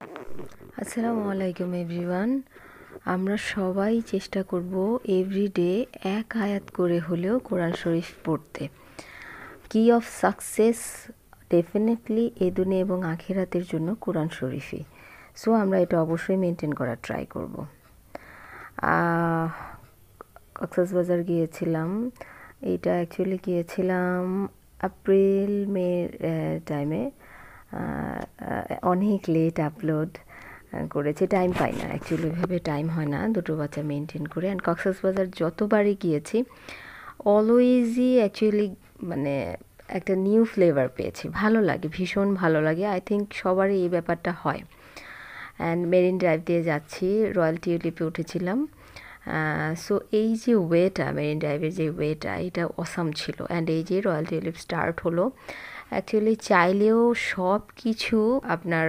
আসসালামু আলাইকুম এভরিওয়ান। আমরা সবাই চেষ্টা করব এভরিডে এক আয়াত করে হলেও কোরআন শরীফ পড়তে। কি অফ সাকসেস ডেফিনেটলি এ দুনিয়া এবং আখিরাতের জন্য কোরআন শরীফই। সো আমরা এটা অবশ্যই মেনটেন করার ট্রাই করব। কক্সবাজার গিয়েছিলাম, এটা অ্যাকচুয়ালি গিয়েছিলাম এপ্রিল মে টাইমে। অনেক লেট আপলোড করেছে, টাইম পাই না অ্যাকচুয়ালি, ওইভাবে টাইম হয় না দুটো বাচ্চা মেনটেন করে। অ্যান্ড কক্সবাজার যতবারই গিয়েছি অলওয়েজই অ্যাকচুয়ালি মানে একটা নিউ ফ্লেভার পেয়েছি, ভালো লাগে, ভীষণ ভালো লাগে। আই থিঙ্ক সবারই এই ব্যাপারটা হয়। অ্যান্ড মেরিন ড্রাইভ দিয়ে যাচ্ছি, রয়্যাল টিউলিপে উঠেছিলাম। সো এই যে ওয়েটা, মেরিন ড্রাইভের যে ওয়েটা, এটা অসাম ছিল। অ্যান্ড এই যে রয়্যাল টিউলিপ স্টার্ট হলো, অ্যাকচুয়ালি চাইলেও সব কিছু আপনার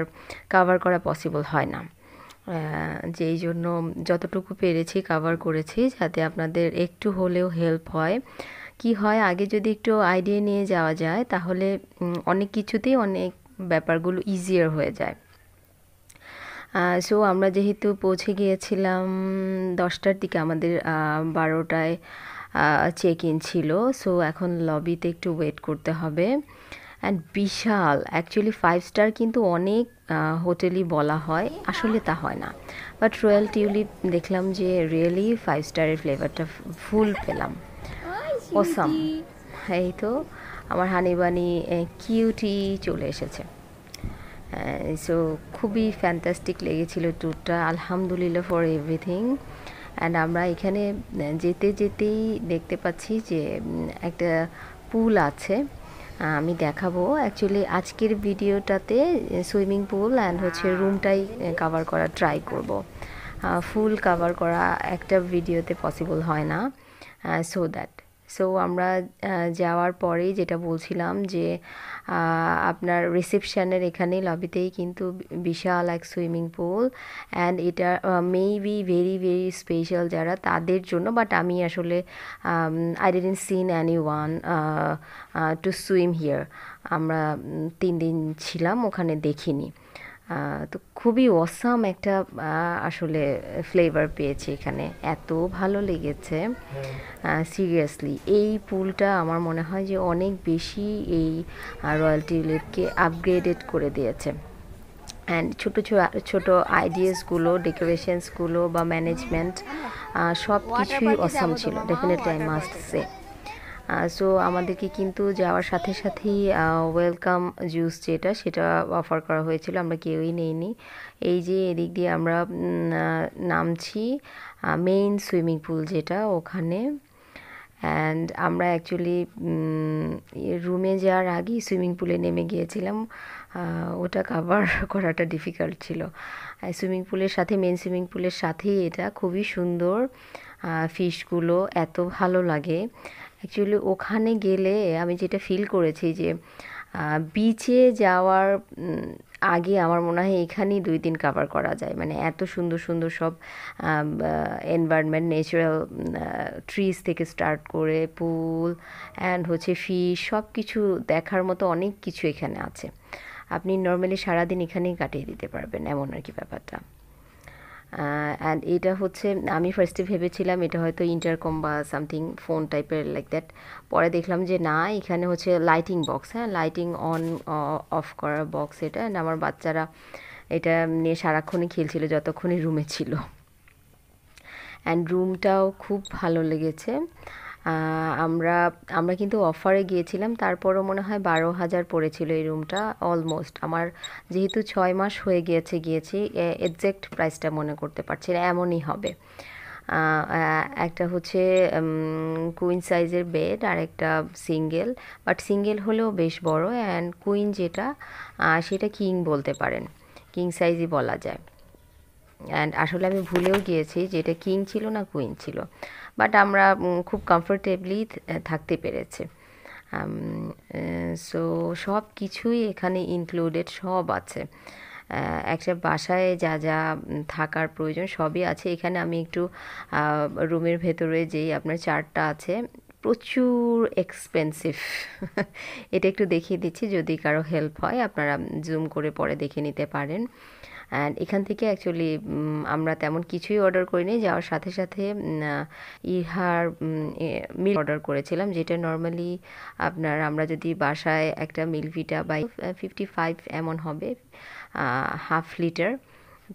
কাভার করা পসিবল হয় না, যেই জন্য যতটুকু পেরেছি কাভার করেছি, যাতে আপনাদের একটু হলেও হেল্প হয়। কি হয়, আগে যদি একটু আইডিয়া নিয়ে যাওয়া যায় তাহলে অনেক কিছুতেই অনেক ব্যাপারগুলো ইজিয়ার হয়ে যায়। সো আমরা যেহেতু পৌঁছে গিয়েছিলাম 10টার দিকে, আমাদের 12টায় চেক ইন ছিল। সো এখন লবিতে একটু ওয়েট করতে হবে। অ্যান্ড বিশাল, অ্যাকচুয়ালি 5 স্টার কিন্তু অনেক হোটেলই বলা হয়, আসলে তা হয় না। বাট রয়্যাল টিউলিপ দেখলাম যে রিয়েলি 5 স্টারের ফ্লেভারটা ফুল পেলাম, অসাম। এই তো আমার হানিবানি কিউটি চলে এসেছে। সো খুবই ফ্যান্টাস্টিক লেগেছিল ট্যুরটা, আলহামদুলিল্লাহ ফর এভরিথিং। অ্যান্ড আমরা এখানে যেতে যেতেই দেখতে পাচ্ছি যে একটা পুল আছে, আমি দেখাবো। অ্যাকচুয়ালি আজকের ভিডিওটাতে সুইমিং পুল অ্যান্ড হচ্ছে রুমটাই কাভার করার ট্রাই করব। ফুল কাভার করা একটা ভিডিওতে পসিবল হয় না। সো আমরা যাওয়ার পরেই যেটা বলছিলাম যে আপনার রিসেপশানের এখানে লবিতেই কিন্তু বিশাল এক সুইমিং পুল। অ্যান্ড এটা মেবি ভেরি ভেরি স্পেশাল যারা, তাদের জন্য। বাট আমি আসলে I didn't scene any one to swim here. আমরা 3 দিন ছিলাম ওখানে, দেখিনি। তো খুবই অসাম একটা আসলে ফ্লেভার পেয়েছি এখানে, এত ভালো লেগেছে সিরিয়াসলি। এই পুলটা আমার মনে হয় যে অনেক বেশি এই রয়্যাল টিউলিপকে আপগ্রেডেড করে দিয়েছে। অ্যান্ড ছোটো ছোটো আইডিয়াসগুলো, ডেকোরেশনসগুলো বা ম্যানেজমেন্ট, সব কিছুই অসাম ছিল, definitely I must say. So আমাদেরকে কিন্তু যাওয়ার সাথে সাথেই ওয়েলকাম জুস যেটা, সেটা অফার করা হয়েছিল, আমরা কেউই নেইনি। এই যে এদিক দিয়ে আমরা নামছি মেইন সুইমিং পুল যেটা, ওখানে। অ্যান্ড আমরা অ্যাকচুয়ালি রুমে যাওয়ার আগেই সুইমিং পুলে নেমে গিয়েছিলাম, ওটা কাভার করাটা ডিফিকাল্ট ছিল। সুইমিং পুলের সাথে, মেন সুইমিং পুলের সাথেই এটা, খুবই সুন্দর, ফিশগুলো এত ভালো লাগে। অ্যাকচুয়ালি ওখানে গেলে আমি যেটা ফিল করেছি যে বিচে যাওয়ার আগে আমার মনে হয় এখানেই 2 দিন কাভার করা যায়, মানে এত সুন্দর সুন্দর সব এনভায়রনমেন্ট, ন্যাচারাল ট্রিজ থেকে স্টার্ট করে পুল অ্যান্ড হচ্ছে ফিশ, সব কিছু দেখার মতো অনেক কিছু এখানে আছে। আপনি নর্মালি সারাদিন এখানেই কাটিয়ে দিতে পারবেন, এমন আর কি ব্যাপারটা। অ্যান্ড এটা হচ্ছে, আমি ফার্স্টে ভেবেছিলাম এটা হয়তো ইন্টারকম বা সামথিং ফোন টাইপের লাইক দ্যাট। পরে দেখলাম যে না, এখানে হচ্ছে লাইটিং বক্স, হ্যাঁ, লাইটিং অন অফ করার বক্স এটা। অ্যান্ড আমার বাচ্চারা এটা নিয়ে সারাক্ষণই খেলছিল যতক্ষণই রুমে ছিল। অ্যান্ড রুমটাও খুব ভালো লেগেছে। আমরা আমরা কিন্তু অফারে গিয়েছিলাম, তারপরও মনে হয় 12,000 পড়েছিল এই রুমটা অলমোস্ট। আমার যেহেতু 6 মাস হয়ে গিয়েছি, এক্স্যাক্ট প্রাইসটা মনে করতে পারছি না, এমনই হবে। একটা হচ্ছে কুইন সাইজের বেড আর একটা সিঙ্গেল, বাট সিঙ্গেল হলেও বেশ বড়। অ্যান্ড কুইন যেটা, সেটা কিং বলতে পারেন, কিং সাইজই বলা যায়। অ্যান্ড আসলে আমি ভুলেও গিয়েছি যে এটা কিং ছিল না কুইন ছিল, বাট আমরা খুব কমফোর্টেবলি থাকতে পেরেছি। সো সব কিছুই এখানে ইনক্লুডেড, সব আছে। একটা বাসায় যা যা থাকার প্রয়োজন সবই আছে এখানে। আমি একটু রুমের ভেতরে যেই আপনার চার্টটা আছে, প্রচুর এক্সপেন্সিভ। এটা একটু দেখিয়ে দিচ্ছি, যদি কারো হেল্প হয় আপনারা জুম করে পরে দেখে নিতে পারেন। অ্যান্ড এখান থেকে অ্যাকচুয়ালি আমরা তেমন কিছুই অর্ডার করিনি, যাওয়ার সাথে সাথে ইহার মিল অর্ডার করেছিলাম, যেটা নর্মালি আমরা যদি বাসায় একটা মিল্কভিটা বাই 55 এমন হবে, হাফ লিটার।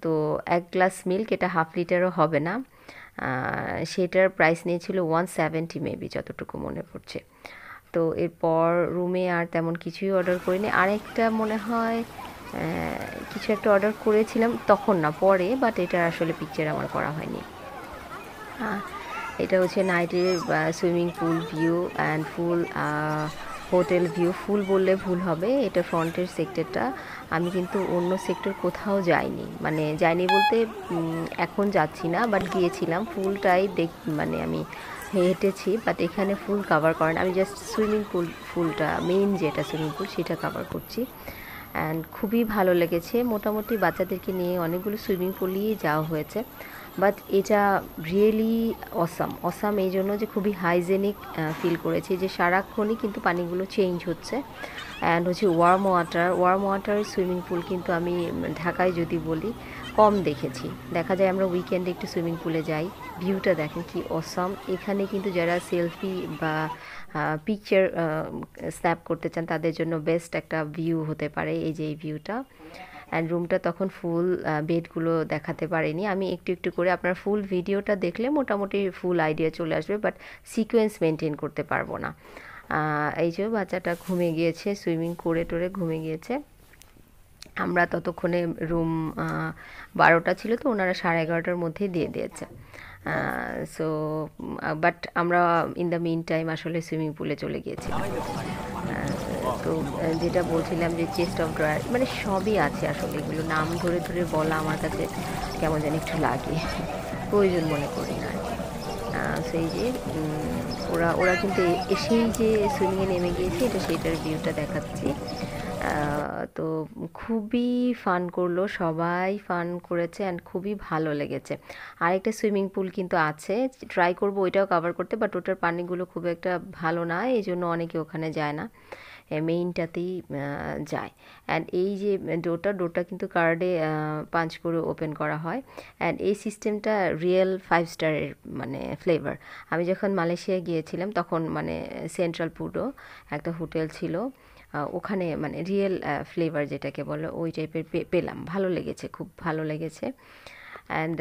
তো 1 গ্লাস মিল্ক, এটা হাফ লিটারও হবে না, সেটার প্রাইস নিয়েছিল 170 মেবি, যতটুকু মনে পড়ছে। তো এরপর রুমে আর তেমন কিছুই অর্ডার করিনি। আরেকটা মনে হয় কিছু একটা অর্ডার করেছিলাম, তখন না, পরে, বাট এটা আসলে পিকচার আমার করা হয়নি। এটা হচ্ছে নাইটের swimming pool view and full hotel view. Full বললে ভুল হবে, এটা ফ্রন্টের সেক্টরটা। আমি কিন্তু অন্য সেক্টর কোথাও যাইনি, মানে যাইনি বলতে এখন যাচ্ছি না, বাট গিয়েছিলাম ফুলটাই মানে আমি হেঁটেছি, বাট এখানে ফুল কভার করেন, আমি জাস্ট সুইমিং ফুলটা মেইন যেটা সুইমিং পুল সেটা কভার করছি। অ্যান্ড খুবই ভালো লেগেছে। মোটামুটি বাচ্চাদেরকে নিয়ে অনেকগুলো সুইমিং পুলই যাওয়া হয়েছে, বাট এটা রিয়েলি অসাম এই জন্য যে খুবই হাইজেনিক ফিল করেছি, যে সারাক্ষণই কিন্তু পানিগুলো চেঞ্জ হচ্ছে। অ্যান্ড হচ্ছে ওয়ার্ম ওয়াটার সুইমিং পুল কিন্তু আমি ঢাকায় যদি বলি কম দেখেছি। দেখা যায় আমরা উইকেন্ডে একটু সুইমিং পুলে যাই, ভিউটা দেখেন কি অসাম। এখানে কিন্তু যারা সেলফি বা পিকচার স্ন্যাপ করতে চান তাদের জন্য বেস্ট একটা ভিউ হতে পারে এই যে এই ভিউটা। অ্যান্ড রুমটা তখন ফুল, বেডগুলো দেখাতে পারিনি আমি, একটু একটু করে। আপনার ফুল ভিডিওটা দেখলে মোটামুটি ফুল আইডিয়া চলে আসবে, বাট সিকোয়েন্স মেনটেন করতে পারবো না। এই যে বাচ্চাটা ঘুমিয়ে গিয়েছে, সুইমিং করে টোরে ঘুমিয়ে গিয়েছে। আমরা ততক্ষণে রুম 12টা ছিল, তো ওনারা 11:30টার মধ্যেই দিয়ে দিয়েছে। সো বাট আমরা ইন দ্য মিন টাইম আসলে সুইমিং পুলে চলে গিয়েছি। তো যেটা বলছিলাম যে চেস্ট অফ ড্রয়ার মানে সবই আছে আসলে, এগুলো নাম ধরে ধরে বলা আমার কাছে কেমন যেন একটু লাগে, প্রয়োজন মনে করি না। সেই যে ওরা কিন্তু এসেই যে সুইমিংয়ে নেমে গিয়েছে, এটা সেইটার ভিউটা দেখাচ্ছি। তো খুবই ফান করলো, সবাই ফান করেছে অ্যান্ড খুবই ভালো লেগেছে। আরেকটা সুইমিং পুল কিন্তু আছে, ট্রাই করব ওইটাও কভার করতে, বাট ওটার পানিগুলো খুব একটা ভালো না, এই জন্য অনেকে ওখানে যায় না, মেইনটাতেই যায়। অ্যান্ড এই যে ডোরটা কিন্তু কার্ডে পাঞ্চ করে ওপেন করা হয়। অ্যান্ড এই সিস্টেমটা রিয়েল 5 স্টারের মানে ফ্লেভার। আমি যখন মালয়েশিয়া গিয়েছিলাম তখন মানে সেন্ট্রাল পুডো একটা হোটেল ছিল, ওখানে মানে রিয়েল ফ্লেভার যেটাকে বলে ওই টাইপের পেলাম, ভালো লেগেছে, খুব ভালো লেগেছে। অ্যান্ড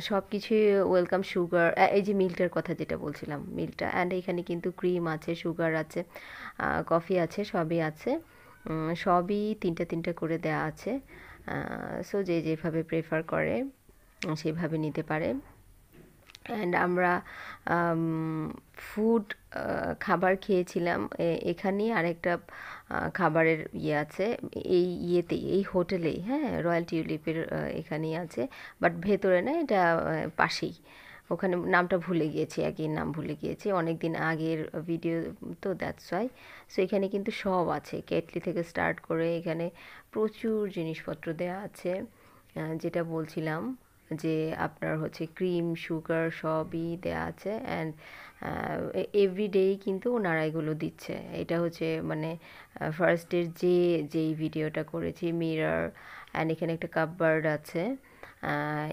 সব কিছুই ওয়েলকাম সুগার, এই যে মিল্কটার কথা যেটা বলছিলাম, মিল্কটা। অ্যান্ড এখানে কিন্তু ক্রিম আছে, সুগার আছে, কফি আছে, সবই আছে, সবই তিনটা করে দেওয়া আছে। সো যে যেভাবে প্রেফার করে সেভাবে নিতে পারে। অ্যান্ড আমরা খাবার খেয়েছিলাম এখানেই। আরেকটা খাবারের ইয়ে আছে এই ইয়েতেই, এই হোটেলেই, হ্যাঁ, রয়্যাল টিউলিপের এখানেই আছে, বাট ভেতরে না, এটা পাশেই। ওখানে নামটা ভুলে গিয়েছি, একই নাম ভুলে গিয়েছি, অনেক দিন আগের ভিডিও তো, দ্যাটস ওয়াই। সো এখানে কিন্তু সব আছে, কেটলি থেকে স্টার্ট করে এখানে প্রচুর জিনিসপত্র দেওয়া আছে। যেটা বলছিলাম যে আপনার হচ্ছে ক্রিম, সুগার সবই দেওয়া আছে। অ্যান্ড এভরিডেই কিন্তু ওনারা এগুলো দিচ্ছে। এটা হচ্ছে মানে ফার্স্টের যেই ভিডিওটা করেছি, মিরর। অ্যান্ড এখানে একটা কাপবোর্ড আছে,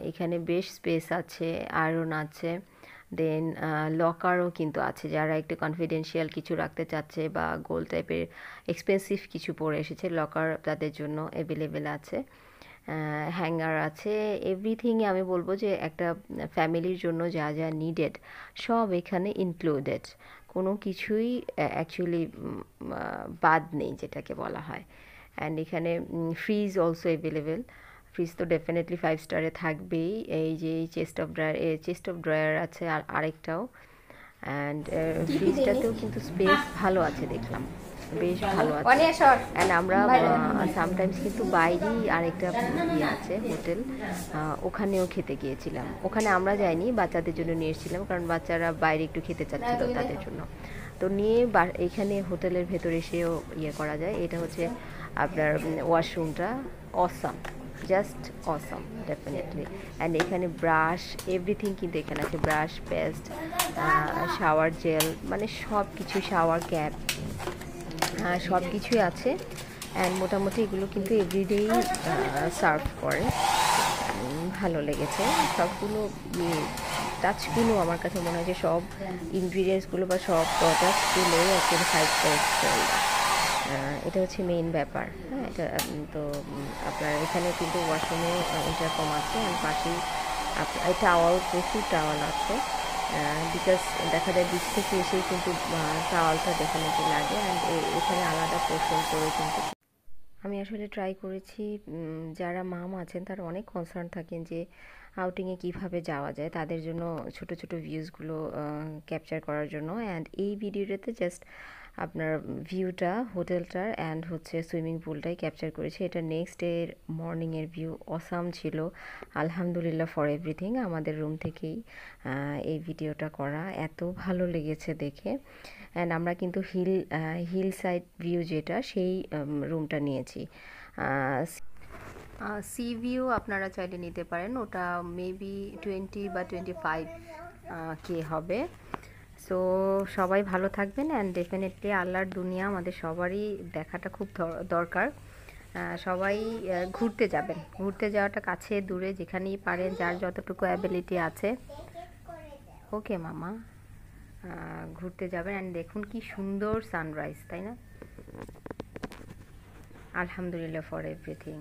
এখানে বেশ স্পেস আছে, আয়রন আছে, দেন লকারও কিন্তু আছে, যারা একটু কনফিডেন্সিয়াল কিছু রাখতে চাচ্ছে বা গোল্ড টাইপের এক্সপেন্সিভ কিছু পরে এসেছে, লকার তাদের জন্য অ্যাভেলেবেল আছে। হ্যাঙ্গার আছে, এভরিথিংই আমি বলবো যে একটা ফ্যামিলির জন্য যা যা নিডেড সব এখানে ইনক্লুডেড, কোনো কিছুই অ্যাকচুয়ালি বাদ নেই যেটাকে বলা হয়। অ্যান্ড এখানে ফ্রিজ অলসো অ্যাভেলেবেল, ফ্রিজ তো ডেফিনেটলি 5 স্টারে থাকবেই। এই যে চেস্ট অফ ড্রয়ার আছে আর আরেকটাও। অ্যান্ড ফ্রিজটাতেও কিন্তু স্পেস ভালো আছে, দেখলাম বেশ ভালো আছে। অ্যান্ড আমরা সামটাইমস কিন্তু বাইরেই আরেকটা ইয়ে আছে হোটেল, ওখানেও খেতে গিয়েছিলাম। ওখানে আমরা যাইনি, বাচ্চাদের জন্য নিয়ে এসেছিলাম, কারণ বাচ্চারা বাইরে একটু খেতে চাচ্ছিল তাদের জন্য, তো নিয়ে এখানে হোটেলের ভেতরে এসেও ইয়ে করা যায়। এটা হচ্ছে আপনার ওয়াশরুমটা, awesome, just awesome definitely. And এখানে ব্রাশ, এভরিথিং কিন্তু এখানে আছে, ব্রাশ, পেস্ট, শাওয়ার জেল, মানে সব কিছু, শাওয়ার ক্যাপ, সব কিছুই আছে। অ্যান্ড মোটামুটি এগুলো কিন্তু এভরিডেই সার্ভ করে। ভালো লেগেছে সবগুলো। টাচগুলো আমার কাছে মনে হয় যে সব ইনগ্রিডিয়েন্টসগুলো বা সব প্রোডাক্টসগুলো অ্যাকচুয়ালি 5 স্টার। এটা হচ্ছে মেইন ব্যাপার। হ্যাঁ, এটা তো আপনার এখানে কিন্তু ওয়াশরুমে ইন্টারকম আছে, অ্যান্ড পাশেই টাওয়াল, প্রচুর টাওয়াল আছে। বিকজ দেখা যায় বিচ থেকে এসেই কিন্তু টাওয়ালটা ডেফিনেটলি লাগে, অ্যান্ড এখানে আলাদা পোর্শন করে কিন্তু আমি আসলে ট্রাই করেছি। যারা মাম আছেন তারা অনেক কনসার্ন থাকেন যে আউটিংয়ে কিভাবে যাওয়া যায়, তাদের জন্য ছোট ছোট ভিউজগুলো ক্যাপচার করার জন্য। অ্যান্ড এই ভিডিওটাতে জাস্ট আপনার ভিউটা, হোটেলটার অ্যান্ড হচ্ছে সুইমিং পুলটাই ক্যাপচার করেছি। এটা নেক্সট ডের মর্নিংয়ের ভিউ অসাম ছিল। আলহামদুলিল্লাহ ফর এভরিথিং। আমাদের রুম থেকেই এই ভিডিওটা করা, এত ভালো লেগেছে দেখে। অ্যান্ড আমরা কিন্তু হিল সাইড ভিউ যেটা, সেই রুমটা নিয়েছি। সি ভিউ আপনারা চাইলে নিতে পারেন, ওটা মেবি 20 বা 25 কে হবে। সো সবাই ভালো থাকবেন, অ্যান্ড ডেফিনেটলি আল্লাহর দুনিয়া আমাদের সবারই দেখাটা খুব দরকার। সবাই ঘুরতে যাবেন, ঘুরতে যাওয়াটা কাছে দূরে যেখানেই পারেন, যার যতটুকু অ্যাবিলিটি আছে। ওকে মামা, ঘুরতে যাবেন। অ্যান্ড দেখুন কি সুন্দর সানরাইজ, তাই না? আলহামদুলিল্লাহ ফর এভরিথিং।